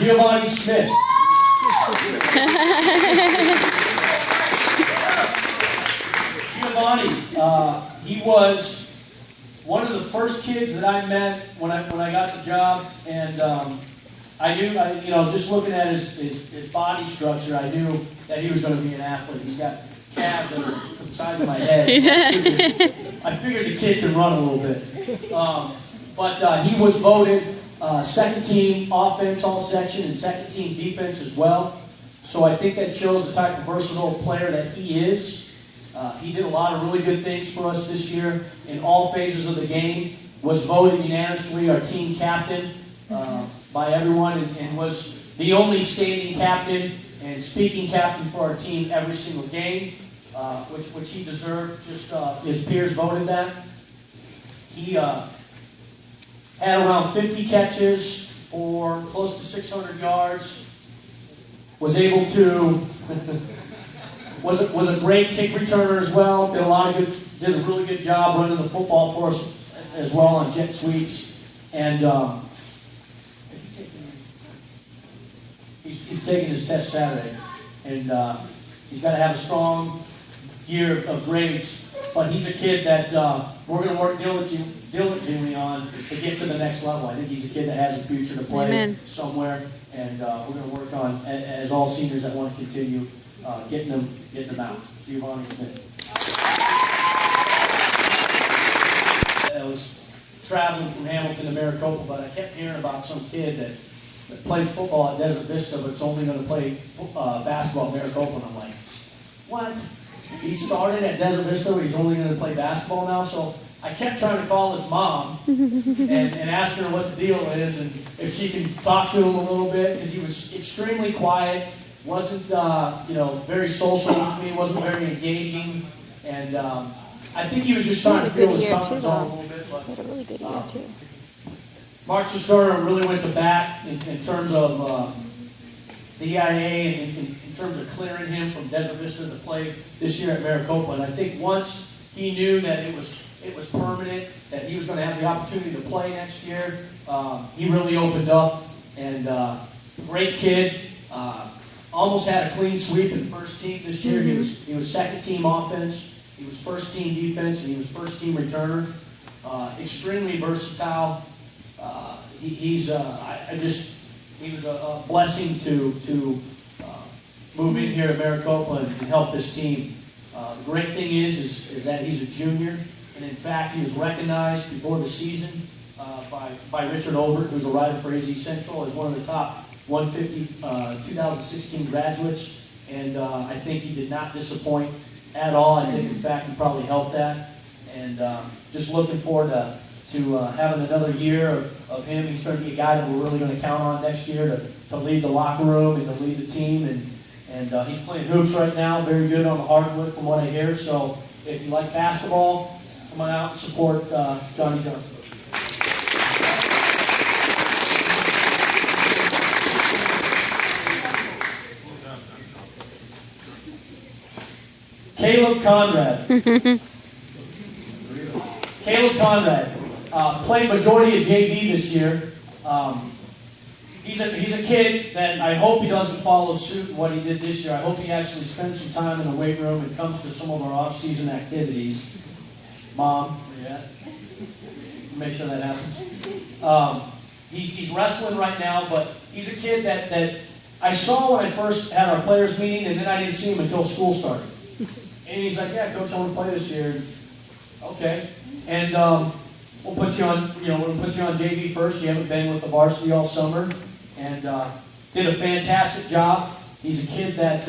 Giovanni Smith. Giovanni, he was one of the first kids that I met when I got the job, and I knew, just looking at his body structure, I knew that he was going to be an athlete. He's got calves that are the size of my head. So I figured the kid can run a little bit. But he was voted second team offense all section and second team defense as well. So I think that shows the type of versatile player that he is. He did a lot of really good things for us this year in all phases of the game. Was voted unanimously our team captain by everyone, and was the only standing captain and speaking captain for our team every single game, which he deserved. Just his peers voted that. He had around 50 catches for close to 600 yards. Was able to was a great kick returner as well. Did a really good job running the football for us as well on jet sweeps. And he's taking his test Saturday, and he's got to have a strong year of grades. But he's a kid that we're going to work diligently on to get to the next level. I think he's a kid that has a future to play somewhere, and we're going to work on, as all seniors that want to continue, getting them out. Giovanni Smith. I was traveling from Hamilton to Maricopa, but I kept hearing about some kid that played football at Desert Vista, but it's only going to play basketball at Maricopa, and I'm like, what? He started at Desert Vista, but he's only going to play basketball now? So I kept trying to call his mom and ask her what the deal is and if she can talk to him a little bit, because he was extremely quiet, wasn't very social with me, wasn't very engaging, and I think he was just trying to feel his comfort zone a little bit. But, he had a really good year too. Mark Sestero really went to bat in terms of the EIA and in terms of clearing him from Desert Vista to play this year at Maricopa. And I think once he knew that it was permanent, that he was going to have the opportunity to play next year, he really opened up. And great kid. Almost had a clean sweep in first team this year. He was second team offense. He was first team defense, and he was first team returner. Extremely versatile. He was a blessing to move in here at Maricopa and help this team. The great thing is that he's a junior, and in fact he was recognized before the season by Richard Overt, who's a writer for AZ Central, as one of the top 150 2016 graduates, and I think he did not disappoint at all. I think, in fact, he probably helped that, and just looking forward to having another year of him. He's going to be a guy that we're really going to count on next year to lead the locker room and to lead the team, and he's playing hoops right now, very good on the hardwood from what I hear. So if you like basketball, come on out and support Johnny Johnson. Caleb Conrad. Caleb Conrad played majority of JV this year. He's a kid that I hope he doesn't follow suit in what he did this year. I hope he actually spends some time in the weight room and comes to some of our off-season activities. Mom, where you at? Make sure that happens. He's wrestling right now, but he's a kid that I saw when I first had our players meeting, and then I didn't see him until school started. And he's like, "Yeah, coach, I want to play this year." Okay, and we'll put you on. We'll put you on JV first. You haven't been with the varsity all summer, and did a fantastic job. He's a kid that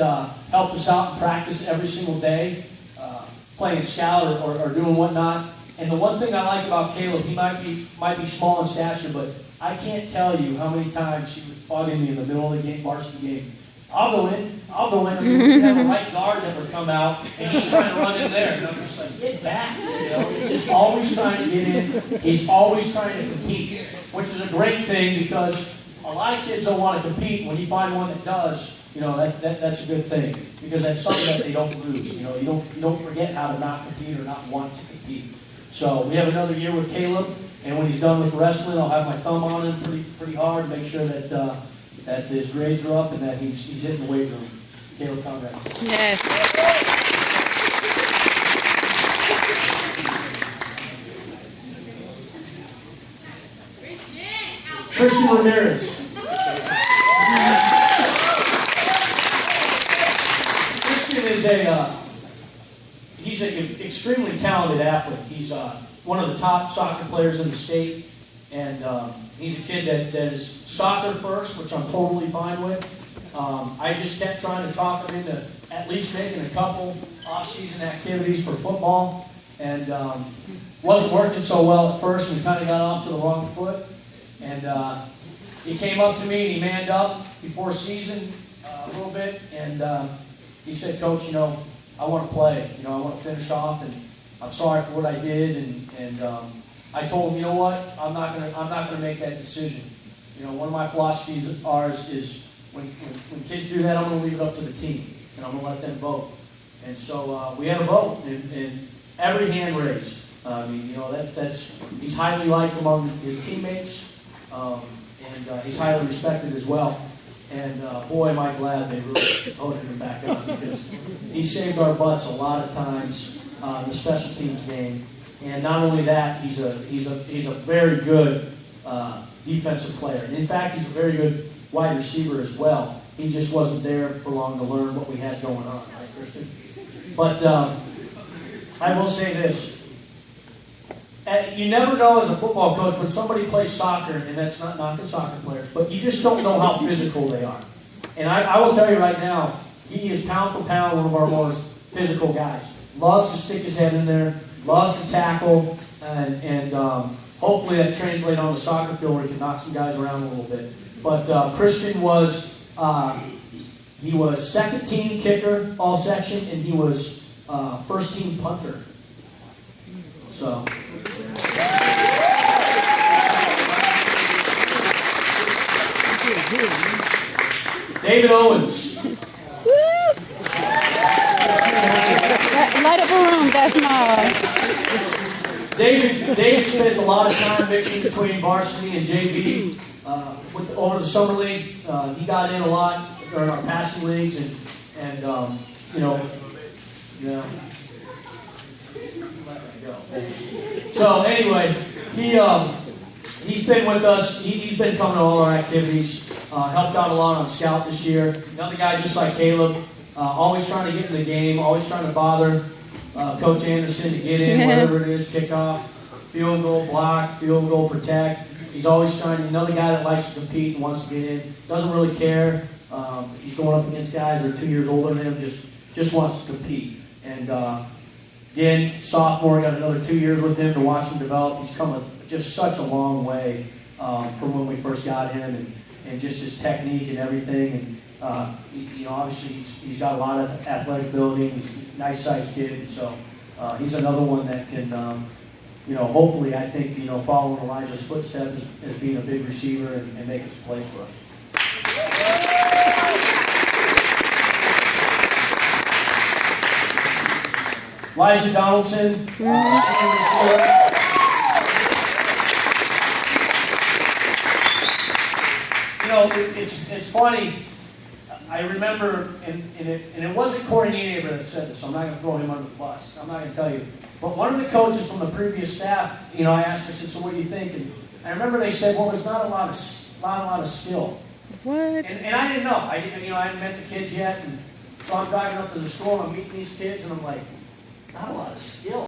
helped us out in practice every single day, playing scout or doing whatnot. And the one thing I like about Caleb, he might be small in stature, but I can't tell you how many times he was bugging me in the middle of the game, varsity game. I'll go in. I mean, we have a right guard that would come out, and he's trying to run in there. And I'm just like, get back. He's just always trying to get in. He's always trying to compete, which is a great thing because a lot of kids don't want to compete. When you find one that does, that's a good thing because that's something that they don't lose. You don't forget how to not compete or not want to compete. So we have another year with Caleb, and when he's done with wrestling, I'll have my thumb on him pretty hard, make sure that that his grades are up and that he's hitting the weight room. Caleb Conrad. Yes. Christian Ramirez. Christian is he's an extremely talented athlete. He's one of the top soccer players in the state, and he's a kid that is soccer first, which I'm totally fine with. I just kept trying to talk him into at least making a couple off-season activities for football, and wasn't working so well at first, and we kind of got off to the wrong foot. And he came up to me and he manned up before season a little bit, and he said, "Coach, I want to play. I want to finish off, and I'm sorry for what I did." And I told him, "You know what? I'm not gonna make that decision. One of my philosophies is when kids do that, I'm gonna leave it up to the team, and I'm gonna let them vote." And so we had a vote, and every hand raised. He's highly liked among his teammates. And he's highly respected as well. And boy, am I glad they really voted him back up, because he saved our butts a lot of times in the special teams game. And not only that, he's a very good defensive player. And in fact, he's a very good wide receiver as well. He just wasn't there for long to learn what we had going on, right, Christian? But I will say this. You never know as a football coach when somebody plays soccer, and that's not knocking soccer players, but you just don't know how physical they are. And I will tell you right now, he is pound for pound one of our most physical guys. Loves to stick his head in there, loves to tackle, and hopefully that translates on the soccer field where he can knock some guys around a little bit. But Christian was second team kicker all section, and he was first team punter. So. David Owens. Woo! Light up a room, that's my. David spent a lot of time mixing between varsity and JV. Over the summer league, he got in a lot during our passing leagues, and So anyway, he's been with us. He's been coming to all our activities. Helped out a lot on scout this year. Another guy just like Caleb, always trying to get in the game, always trying to bother Coach Anderson to get in, whatever it is, kickoff, field goal, block, field goal, protect. He's always trying. Another guy that likes to compete and wants to get in. Doesn't really care. He's going up against guys that are 2 years older than him. Just wants to compete. And again, sophomore, got another 2 years with him to watch him develop. He's come just such a long way from when we first got him, and just his technique and everything. And obviously he's got a lot of athletic ability. He's a nice-sized kid, so he's another one that can, hopefully, I think, follow in Elijah's footsteps as being a big receiver and make us a place for us. Elijah Donaldson. It's funny. I remember, and it wasn't Corey Nienaber that said this, so I'm not going to throw him under the bus. I'm not going to tell you. But one of the coaches from the previous staff, I asked, I said, "So what do you think?" And I remember they said, "Well, there's not a lot of skill." What? And I didn't know. I hadn't met the kids yet, and so I'm driving up to the school and I'm meeting these kids, and I'm like, not a lot of skill.